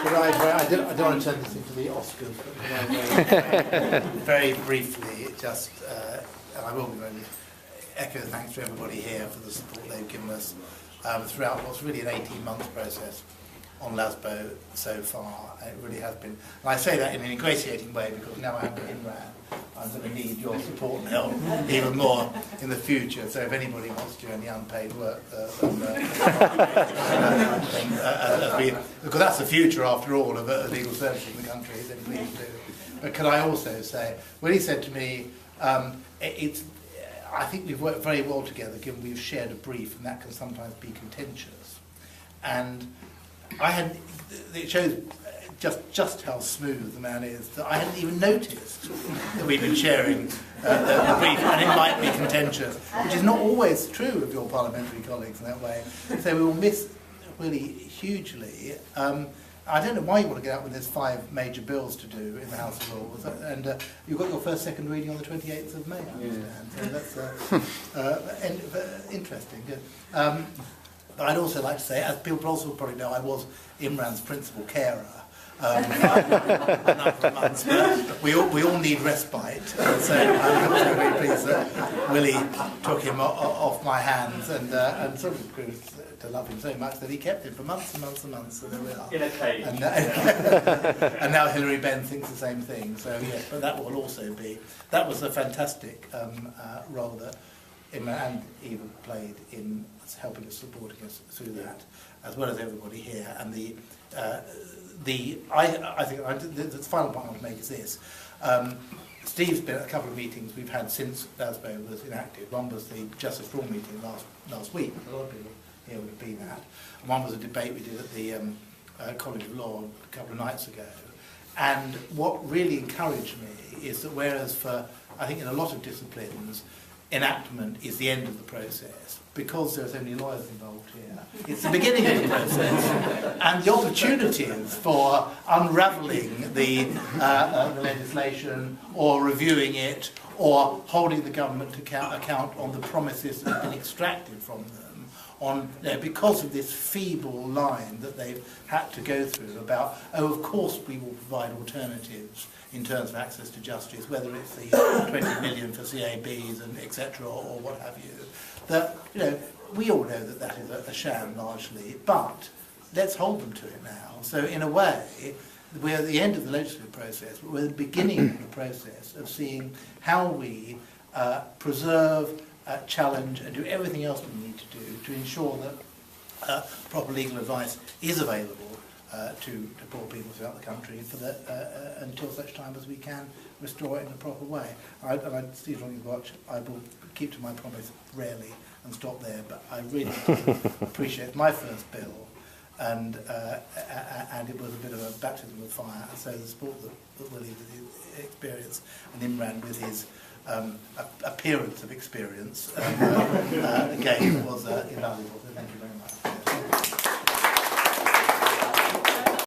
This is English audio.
I don't want to turn this into the Oscars, but very briefly, just, and I will be very echo thanks to everybody here for the support they've given us throughout what's really an 18-month process on LASBO so far. It really has been. And I say that in an ingratiating way because now I'm in RAN. I'm going to need your support and help even more in the future. So if anybody wants to do any unpaid work, because that's the future after all of legal services in the country, then please do. But can I also say, when he said to me, I think we've worked very well together given we've shared a brief and that can sometimes be contentious. And it shows just how smooth the man is that I hadn't even noticed that we'd been sharing the brief, and it might be contentious, which is not always true of your parliamentary colleagues in that way. So we will miss Willie hugely. I don't know why you want to get out when there's 5 major bills to do in the House of Lords, and you've got your first second reading on the 28th of May, I understand. So that's interesting. Good. But I'd also like to say, as people also probably know, I was Imran's principal carer for a number of months, but we all need respite, so I'm also very pleased that Willie took him off my hands and sort of grew to love him so much that he kept him for months and months and months, so there we are. In a cage. And now Hilary Benn thinks the same thing, so yes, but that will also be, that was a fantastic role that Imran and Eva played in helping us, supporting us through that, as well as everybody here. And I think the final point I want to make is this. Steve's been at a couple of meetings we've had since LASBO was enacted. One was the Justice for All meeting last week. A lot of people here would have been at. And one was a debate we did at the College of Law a couple of nights ago. And what really encouraged me is that whereas for, I think in a lot of disciplines, enactment is the end of the process, because there's only lawyers involved here. It's the beginning of the process, and the opportunities for unravelling the legislation, or reviewing it, or holding the government to account on the promises that have been extracted from them, because of this feeble line that they've had to go through about, oh, of course we will provide alternatives in terms of access to justice, whether it's the 20 million for CABs and etc. or what have you. That, we all know that that is a sham largely, but let's hold them to it now. So in a way, we're at the end of the legislative process, but we're at the beginning of the process of seeing how we preserve, challenge and do everything else we need to do to ensure that proper legal advice is available to poor people throughout the country for until such time as we can restore it in a proper way. Steve Longing's watch, I will keep to my promise rarely and stop there, but I really appreciate my first bill, and it was a bit of a baptism of fire. So the support that Willie with his experience and Imran with his appearance of experience again was invaluable. So thank you very much.